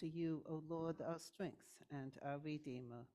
to you, O Lord, our strength and our Redeemer.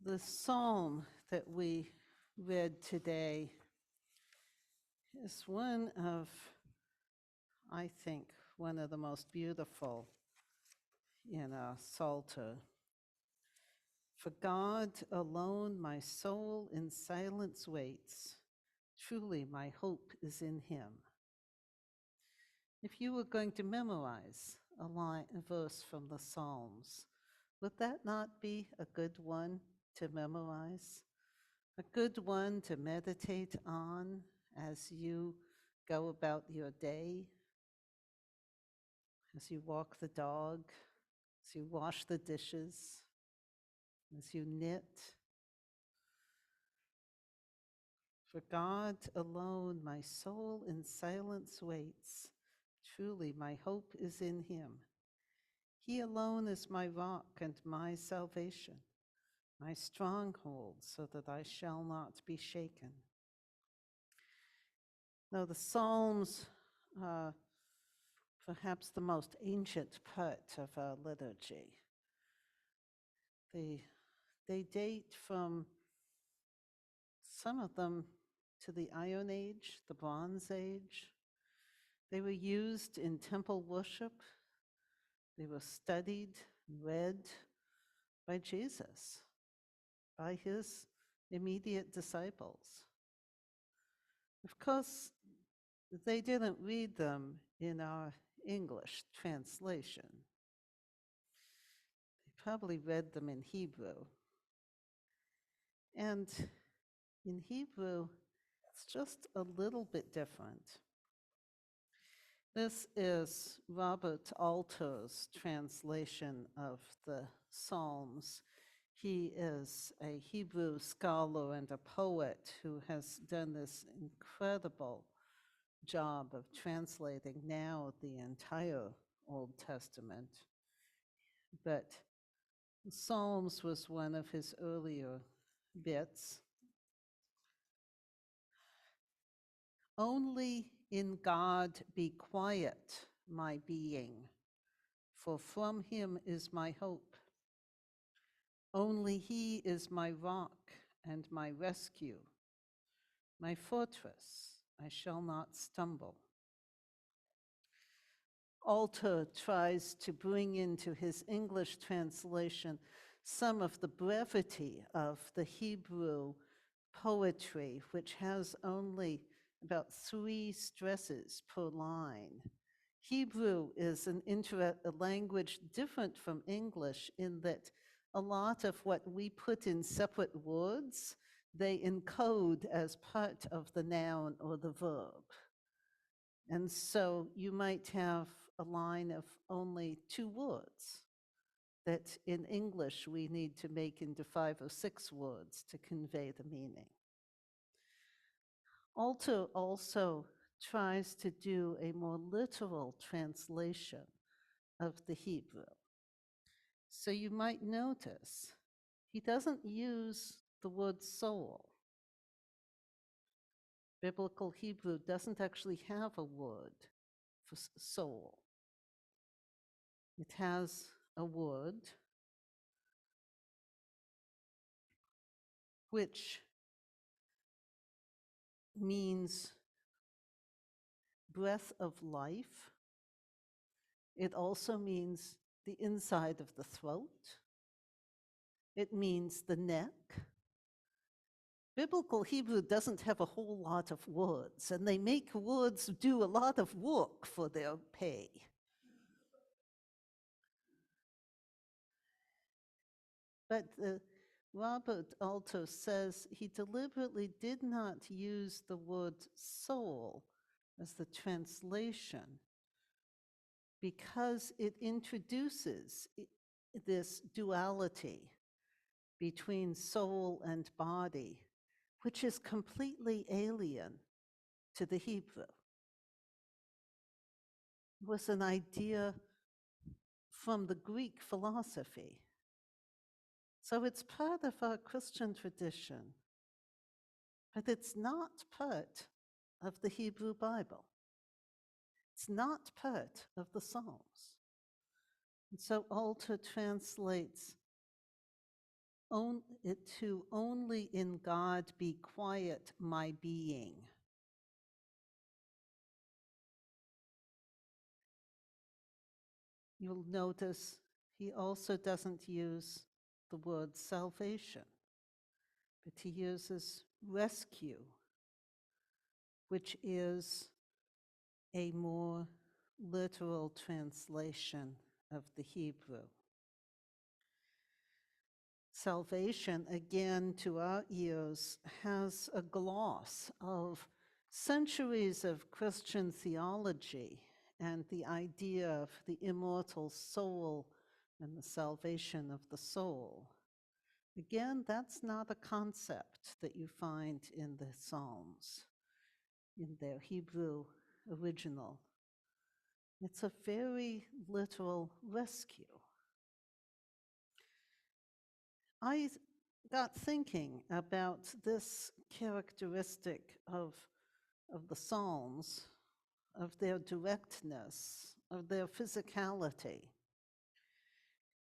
The psalm that we read today is one of, I think, one of the most beautiful in our Psalter. For God alone my soul in silence waits. Truly my hope is in him. If you were going to memorize a verse from the Psalms, would that not be a good one to memorize? A good one to meditate on as you go about your day, as you walk the dog, as you wash the dishes, as you knit. For God alone my soul in silence waits. Truly my hope is in him. He alone is my rock and my salvation, my stronghold, so that I shall not be shaken. Now the Psalms are perhaps the most ancient part of our liturgy. They date from, some of them, to the Iron Age, the Bronze Age. They were used in temple worship. They were studied, read by Jesus, by his immediate disciples. Of course, they didn't read them in our English translation. They probably read them in Hebrew. And in Hebrew, it's just a little bit different. This is Robert Alter's translation of the Psalms. He is a Hebrew scholar and a poet who has done this incredible job of translating now the entire Old Testament. But Psalms was one of his earlier bits. Only in God be quiet, my being, for from him is my hope. Only he is my rock and my rescue, my fortress, I shall not stumble. Alter tries to bring into his English translation some of the brevity of the Hebrew poetry, which has only about 3 stresses per line. Hebrew is a language different from English in that a lot of what we put in separate words, they encode as part of the noun or the verb. And so you might have a line of only 2 words that in English we need to make into 5 or 6 words to convey the meaning. Alter also tries to do a more literal translation of the Hebrew. So you might notice he doesn't use the word soul. Biblical Hebrew doesn't actually have a word for soul. It has a word which means breath of life. It also means the inside of the throat. It means the neck. Biblical Hebrew doesn't have a whole lot of words, and they make words do a lot of work for their pay. But Robert Alter says he deliberately did not use the word soul as the translation because it introduces this duality between soul and body, which is completely alien to the Hebrew. It was an idea from the Greek philosophy. So it's part of our Christian tradition. but it's not part of the Hebrew Bible. It's not part of the Psalms. And so Alter translates it to only in God be quiet my being. You'll notice he also doesn't use the word salvation, but he uses rescue, which is a more literal translation of the Hebrew. Salvation, again, to our ears, has a gloss of centuries of Christian theology and the idea of the immortal soul and the salvation of the soul. Again, that's not a concept that you find in the Psalms, in their Hebrew original. It's a very literal rescue. I got thinking about this characteristic of the Psalms, of their directness, of their physicality.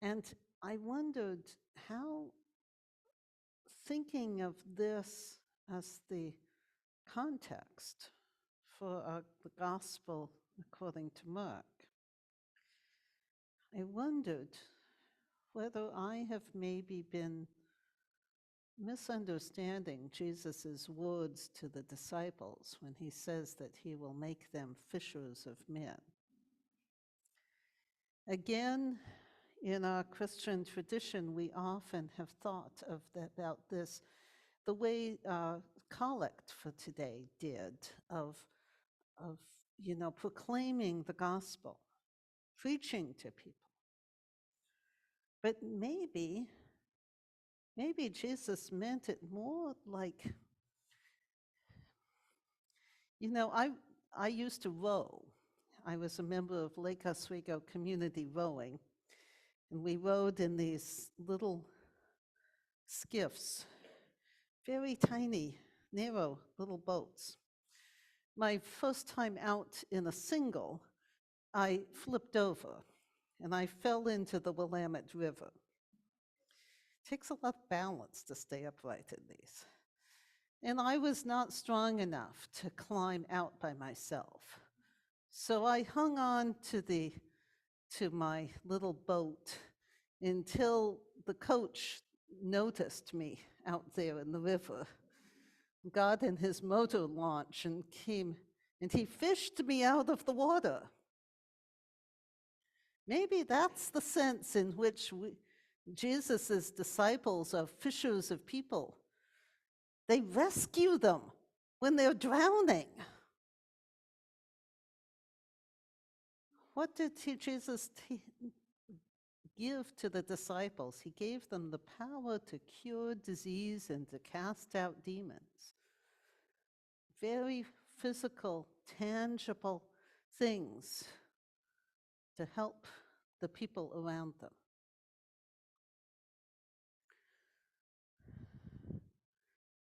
And I wondered how, thinking of this as the context for the Gospel according to Mark, I wondered whether I have maybe been misunderstanding Jesus' words to the disciples when he says that he will make them fishers of men. Again, in our Christian tradition, we often have thought about this the way Collect for Today did, of proclaiming the gospel, preaching to people. But maybe Jesus meant it more like, I used to row. I was a member of Lake Oswego Community Rowing, and we rowed in these little skiffs, very tiny, narrow little boats. My first time out in a single, I flipped over, and I fell into the Willamette River. It takes a lot of balance to stay upright in these. And I was not strong enough to climb out by myself. So I hung on to my little boat until the coach noticed me out there in the river, got in his motor launch and came, and he fished me out of the water. Maybe that's the sense in which Jesus' disciples are fishers of people. They rescue them when they're drowning. What did Jesus give to the disciples? He gave them the power to cure disease and to cast out demons. Very physical, tangible things to help the people around them.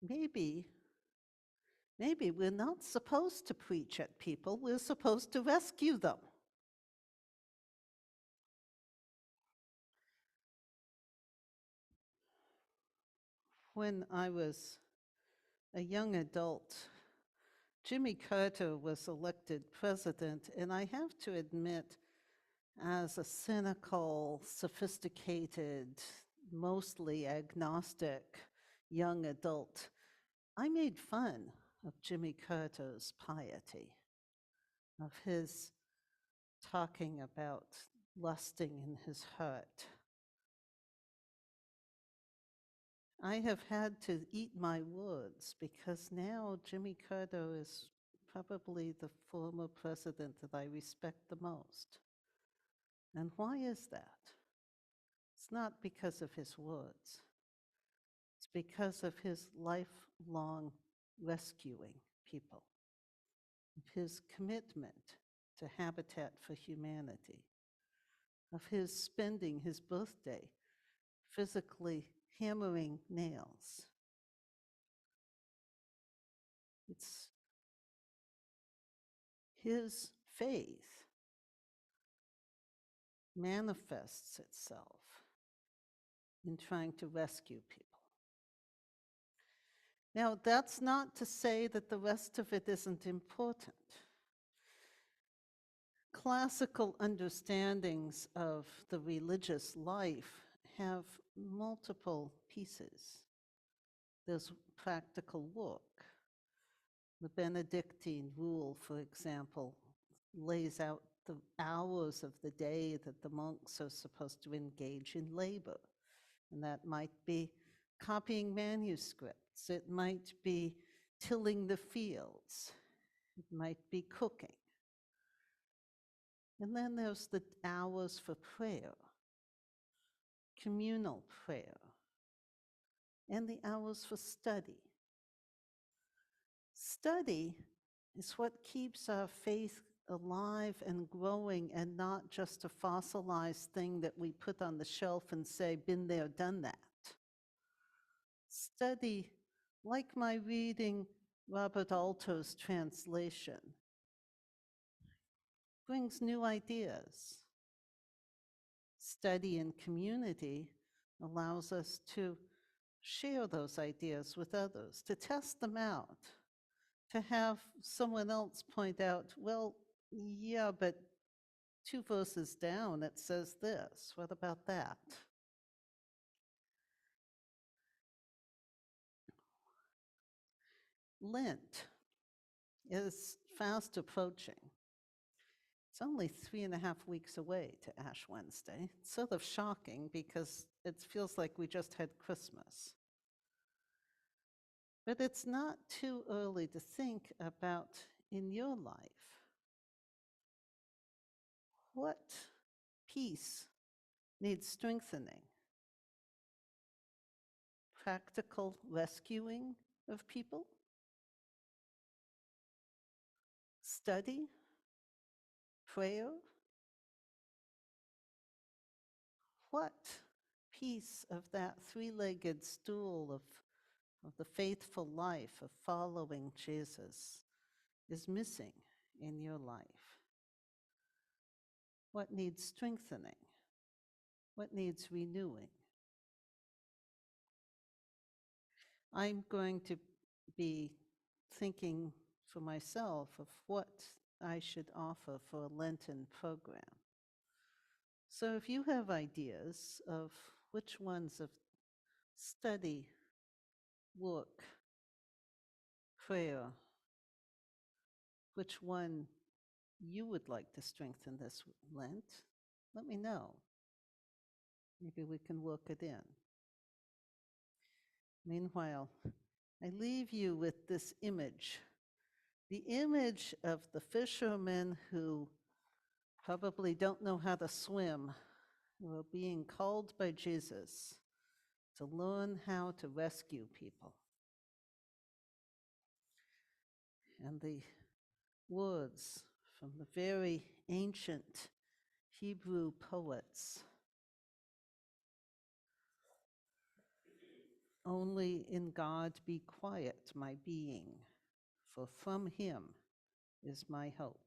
Maybe we're not supposed to preach at people, we're supposed to rescue them. When I was a young adult, Jimmy Carter was elected president, and I have to admit, as a cynical, sophisticated, mostly agnostic young adult, I made fun of Jimmy Carter's piety, of his talking about lusting in his heart. I have had to eat my words because now Jimmy Carter is probably the former president that I respect the most. And why is that? It's not because of his words. It's because of his lifelong rescuing people, of his commitment to Habitat for Humanity, of his spending his birthday physically hammering nails. his faith manifests itself in trying to rescue people. Now, that's not to say that the rest of it isn't important. Classical understandings of the religious life have multiple pieces. There's practical work. The Benedictine rule, for example, lays out the hours of the day that the monks are supposed to engage in labor. And that might be copying manuscripts. It might be tilling the fields. It might be cooking. And then there's the hours for prayer, communal prayer, and the hours for study. Study is what keeps our faith alive and growing, and not just a fossilized thing that we put on the shelf and say, been there, done that. Study, like my reading Robert Alto's translation, brings new ideas. Study in community allows us to share those ideas with others, to test them out, to have someone else point out, well, yeah, but 2 verses down it says this. What about that? Lent is fast approaching. It's only 3.5 weeks away to Ash Wednesday. It's sort of shocking because it feels like we just had Christmas. But it's not too early to think about, in your life, what piece needs strengthening? Practical rescuing of people? Study? Prayer? What piece of that 3-legged stool of the faithful life of following Jesus is missing in your life? What needs strengthening? What needs renewing? I'm going to be thinking for myself of what I should offer for a Lenten program. So if you have ideas of which ones of study, work, prayer, which one you would like to strengthen this Lent, let me know. Maybe we can work it in. Meanwhile, I leave you with this image. The image of the fishermen who probably don't know how to swim, who are being called by Jesus to learn how to rescue people. And the words from the very ancient Hebrew poets. Only in God be quiet, my being, for from him is my hope.